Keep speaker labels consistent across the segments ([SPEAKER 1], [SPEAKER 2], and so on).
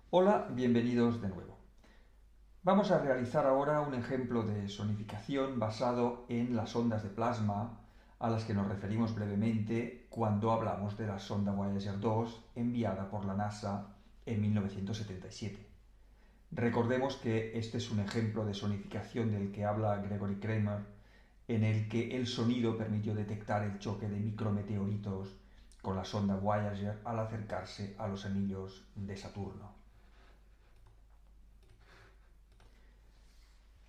[SPEAKER 1] Hola, bienvenidos de nuevo. Vamos a realizar ahora un ejemplo de sonificación basado en las ondas de plasma a las que nos referimos brevemente cuando hablamos de la sonda Voyager 2 enviada por la NASA en 1977. Recordemos que este es un ejemplo de sonificación del que habla Gregory Kramer, en el que el sonido permitió detectar el choque de micrometeoritos con la sonda Voyager al acercarse a los anillos de Saturno.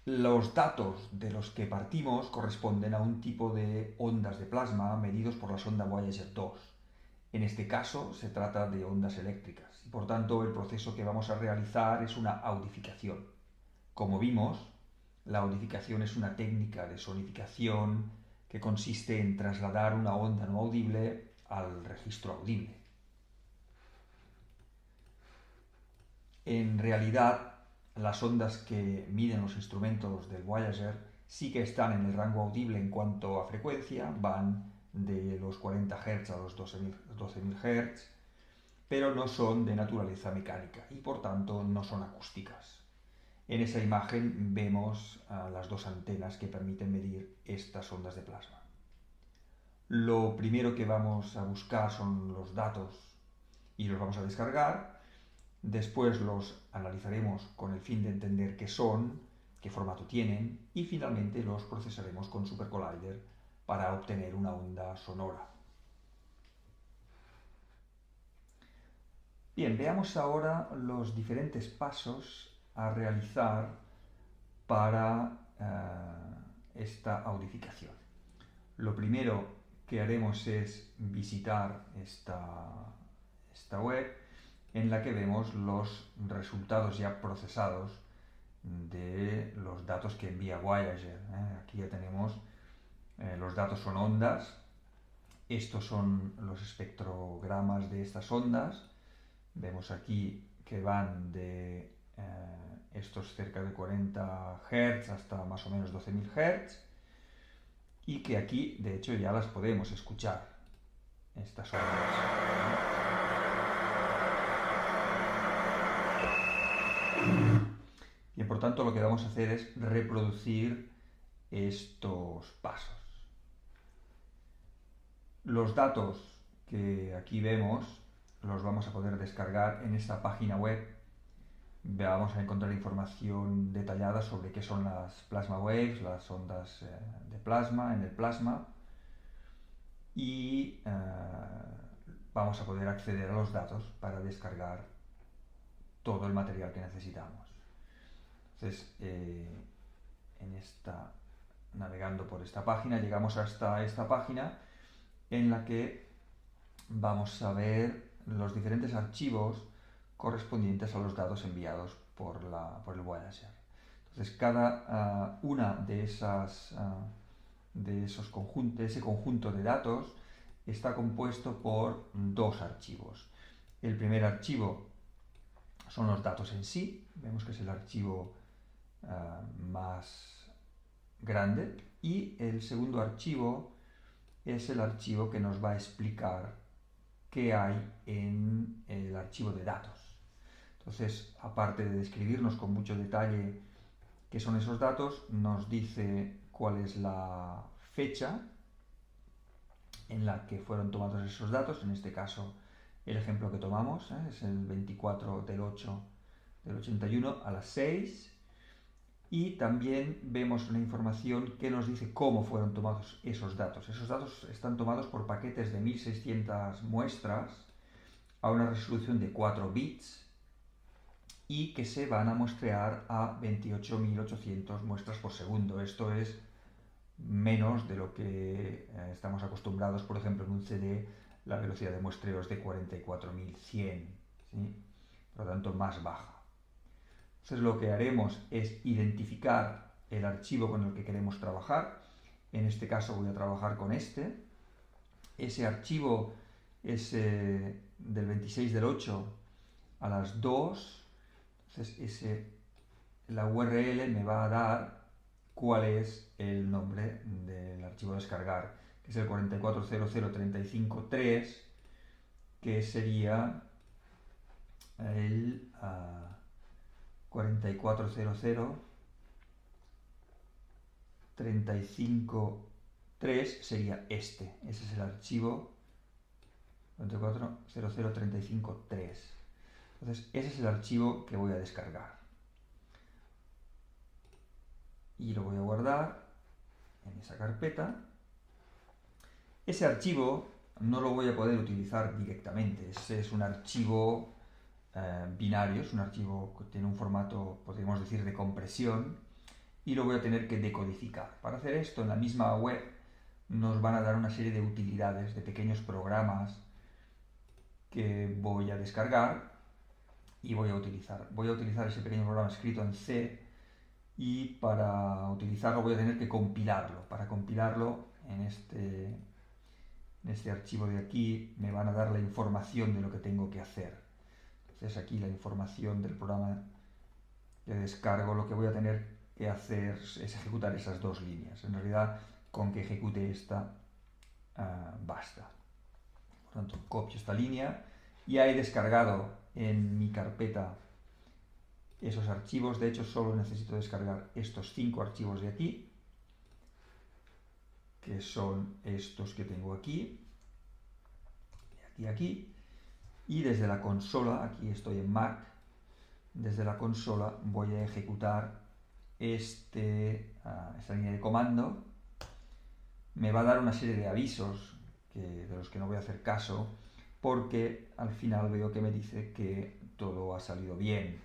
[SPEAKER 1] Los datos de los que partimos corresponden a un tipo de ondas de plasma medidos por la sonda Voyager 2. En este caso se trata de ondas eléctricas y por tanto el proceso que vamos a realizar es una audificación. Como vimos, la audificación es una técnica de sonificación que consiste en trasladar una onda no audible al registro audible. En realidad, las ondas que miden los instrumentos del Voyager sí que están en el rango audible en cuanto a frecuencia, van de los 40 Hz a los 12.000 Hz, pero no son de naturaleza mecánica y por tanto no son acústicas. En esa imagen vemos las dos antenas que permiten medir estas ondas de plasma. Lo primero que vamos a buscar son los datos y los vamos a descargar. Después los analizaremos con el fin de entender qué son, qué formato tienen y finalmente los procesaremos con Super Collider para obtener una onda sonora. Bien, veamos ahora los diferentes pasos a realizar para esta audificación. Lo primero que haremos es visitar esta web en la que vemos los resultados ya procesados de los datos que envía Voyager. Aquí ya tenemos los datos son ondas, estos son los espectrogramas de estas ondas, vemos aquí que van de estos cerca de 40 Hz hasta más o menos 12.000 Hz y que aquí de hecho ya las podemos escuchar, estas ondas. Y por tanto lo que vamos a hacer es reproducir estos pasos. Los datos que aquí vemos los vamos a poder descargar en esta página web. Vamos a encontrar información detallada sobre qué son las plasma waves, las ondas de plasma en el plasma y vamos a poder acceder a los datos para descargar todo el material que necesitamos. Entonces, navegando por esta página, llegamos hasta esta página en la que vamos a ver los diferentes archivos correspondientes a los datos enviados por el Voyager. Entonces, cada una de ese conjunto de datos está compuesto por dos archivos. El primer archivo son los datos en sí, vemos que es el archivo más grande, y el segundo archivo es el archivo que nos va a explicar qué hay en el archivo de datos. Entonces, aparte de describirnos con mucho detalle qué son esos datos, nos dice cuál es la fecha en la que fueron tomados esos datos. En este caso, el ejemplo que tomamos es el 24 del 8 del 81 a las 6. Y también vemos una información que nos dice cómo fueron tomados esos datos. Esos datos están tomados por paquetes de 1600 muestras a una resolución de 4 bits y que se van a muestrear a 28.800 muestras por segundo. Esto es menos de lo que estamos acostumbrados, por ejemplo, en un CD, la velocidad de muestreo es de 44.100, ¿sí? Por lo tanto, más baja. Entonces lo que haremos es identificar el archivo con el que queremos trabajar. En este caso voy a trabajar con este. Ese archivo es del 26 del 8 a las 2. Entonces la URL me va a dar cuál es el nombre del archivo a descargar, que es el 440035.3, que sería 4400 35.3 sería este. Ese es el archivo 440035.3. Entonces, ese es el archivo que voy a descargar. Y lo voy a guardar en esa carpeta. Ese archivo no lo voy a poder utilizar directamente. Ese es un archivo binario, es un archivo que tiene un formato, podríamos decir, de compresión, y lo voy a tener que decodificar. Para hacer esto, en la misma web nos van a dar una serie de utilidades, de pequeños programas que voy a descargar y voy a utilizar. Voy a utilizar ese pequeño programa escrito en C, y para utilizarlo voy a tener que compilarlo. Para compilarlo, en este archivo de aquí me van a dar la información de lo que tengo que hacer. Entonces aquí la información del programa que descargo, lo que voy a tener que hacer es ejecutar esas dos líneas. En realidad, con que ejecute esta basta. Por tanto, copio esta línea. Ya he descargado en mi carpeta esos archivos. De hecho, solo necesito descargar estos 5 archivos de aquí, que son estos que tengo aquí, y aquí. Y desde la consola, aquí estoy en Mac, desde la consola voy a ejecutar esta línea de comando. Me va a dar una serie de avisos de los que no voy a hacer caso, porque al final veo que me dice que todo ha salido bien.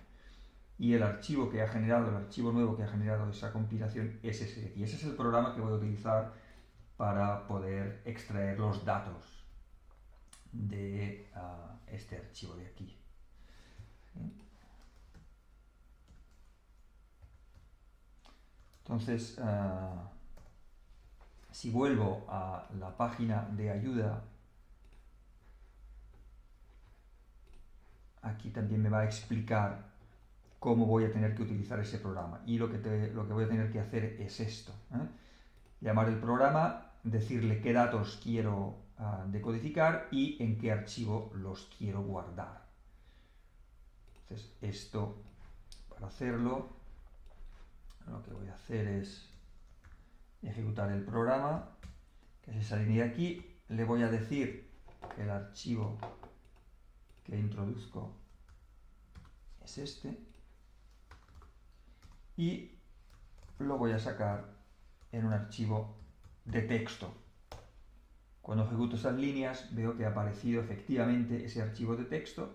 [SPEAKER 1] Y el archivo que ha generado, el archivo nuevo que ha generado esa compilación es ese de aquí. Ese es el programa que voy a utilizar para poder extraer los datos de este archivo de aquí. Entonces, si vuelvo a la página de ayuda, aquí también me va a explicar cómo voy a tener que utilizar ese programa. Y lo que voy a tener que hacer es esto. Llamar el programa, decirle qué datos quiero decodificar y en qué archivo los quiero guardar. Entonces, esto, para hacerlo, lo que voy a hacer es ejecutar el programa, que es esa línea de aquí. Le voy a decir que el archivo que introduzco es este, y lo voy a sacar en un archivo de texto. Cuando ejecuto esas líneas veo que ha aparecido efectivamente ese archivo de texto,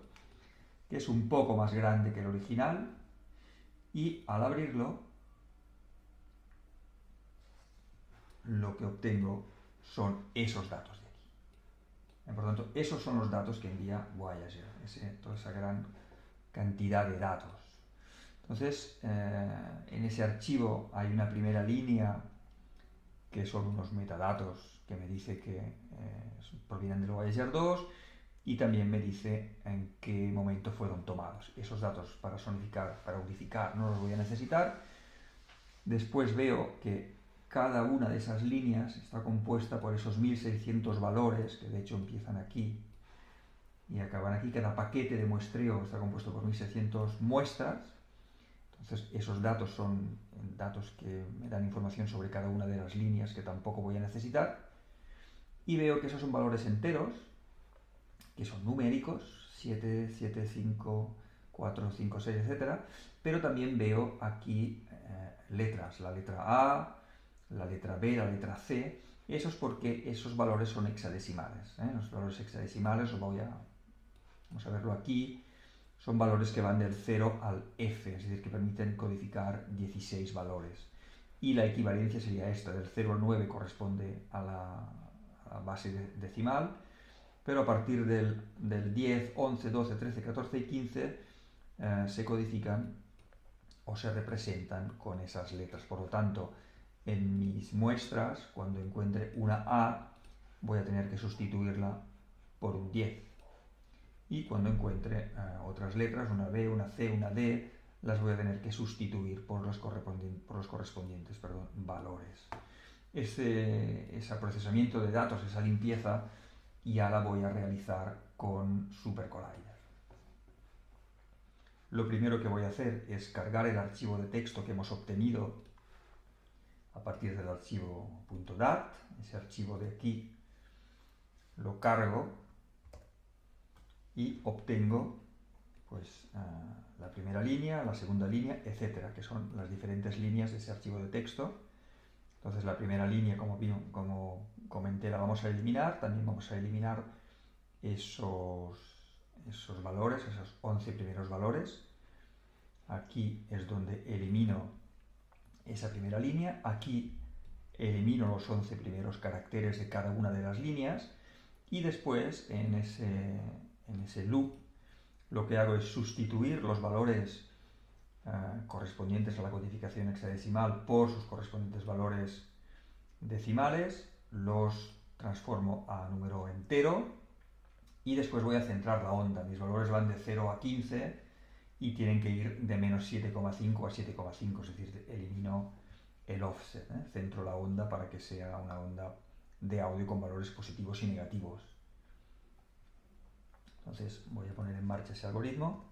[SPEAKER 1] que es un poco más grande que el original, y al abrirlo lo que obtengo son esos datos de aquí. Por lo tanto, esos son los datos que envía Voyager, toda esa gran cantidad de datos. Entonces, en ese archivo hay una primera línea que son unos metadatos que me dice que provienen del Voyager 2, y también me dice en qué momento fueron tomados. Esos datos para unificar no los voy a necesitar. Después veo que cada una de esas líneas está compuesta por esos 1600 valores, que de hecho empiezan aquí y acaban aquí. Cada paquete de muestreo está compuesto por 1600 muestras. Entonces, esos datos son datos que me dan información sobre cada una de las líneas que tampoco voy a necesitar. Y veo que esos son valores enteros, que son numéricos, 7, 7, 5, 4, 5, 6, etc. Pero también veo aquí letras, la letra A, la letra B, la letra C. Eso es porque esos valores son hexadecimales. Los valores hexadecimales, vamos a verlo aquí, son valores que van del 0 al F, es decir, que permiten codificar 16 valores. Y la equivalencia sería esta: del 0 al 9 corresponde a la base decimal, pero a partir del 10, 11, 12, 13, 14 y 15 se codifican o se representan con esas letras. Por lo tanto, en mis muestras, cuando encuentre una A, voy a tener que sustituirla por un 10. Y cuando encuentre otras letras, una B, una C, una D, las voy a tener que sustituir por los correspondientes valores. Ese procesamiento de datos, esa limpieza, ya la voy a realizar con SuperCollider. lo primero que voy a hacer es cargar el archivo de texto que hemos obtenido a partir del archivo .dat. Ese archivo de aquí lo cargo y obtengo pues la primera línea, la segunda línea, etcétera, que son las diferentes líneas de ese archivo de texto. Entonces la primera línea, como comenté, la vamos a eliminar. También vamos a eliminar esos valores, esos 11 primeros valores. Aquí es donde elimino esa primera línea. Aquí elimino los 11 primeros caracteres de cada una de las líneas. Y después, en ese loop, lo que hago es sustituir los valores correspondientes a la codificación hexadecimal por sus correspondientes valores decimales, los transformo a número entero y después voy a centrar la onda. Mis valores van de 0 a 15 y tienen que ir de menos 7,5 a 7,5, es decir, elimino el offset, centro la onda para que sea una onda de audio con valores positivos y negativos. Entonces voy a poner en marcha ese algoritmo.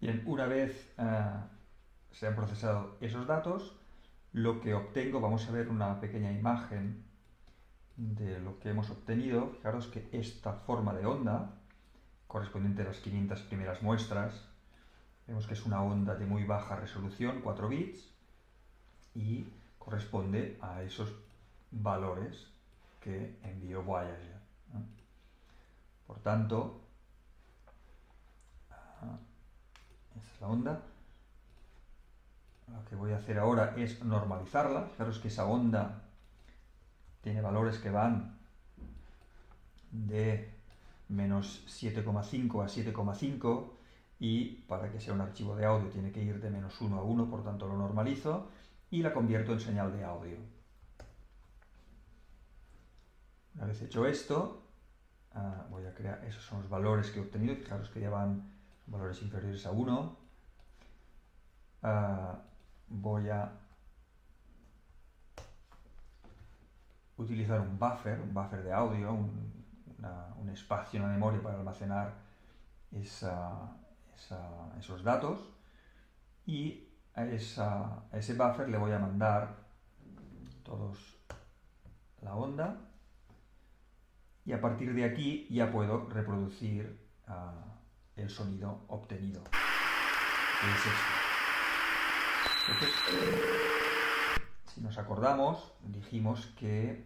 [SPEAKER 1] Bien, una vez se han procesado esos datos, lo que obtengo, vamos a ver una pequeña imagen de lo que hemos obtenido. Fijaros que esta forma de onda, correspondiente a las 500 primeras muestras, vemos que es una onda de muy baja resolución, 4 bits, y corresponde a esos valores que envió Voyager. Por tanto, esta es la onda. Lo que voy a hacer ahora es normalizarla. Fijaros que esa onda tiene valores que van de menos 7,5 a 7,5 y para que sea un archivo de audio tiene que ir de menos 1 a 1, por tanto lo normalizo y la convierto en señal de audio. Una vez hecho esto, voy a crear, esos son los valores que he obtenido. Fijaros que ya van valores inferiores a 1. Voy a utilizar un buffer de audio, un espacio en la memoria para almacenar esos datos, y a ese buffer le voy a mandar todos la onda y a partir de aquí ya puedo reproducir el sonido obtenido, que es este. Entonces, si nos acordamos, dijimos que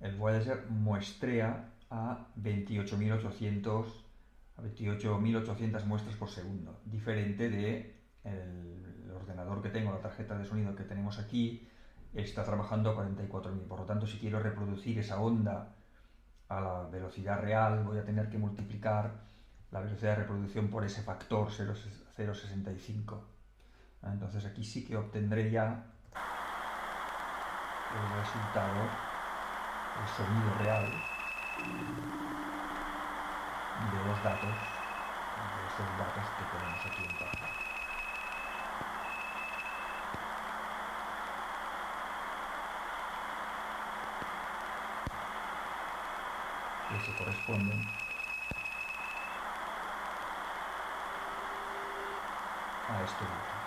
[SPEAKER 1] el Voyager muestrea a 28.800 muestras por segundo, diferente de el ordenador que tengo, la tarjeta de sonido que tenemos aquí, está trabajando a 44.000. Por lo tanto, si quiero reproducir esa onda a la velocidad real, voy a tener que multiplicar la velocidad de reproducción por ese factor 0,65. Entonces aquí sí que obtendré ya el resultado, el sonido real de los datos, de estos datos que tenemos aquí en pantalla. Que se corresponden a estos datos.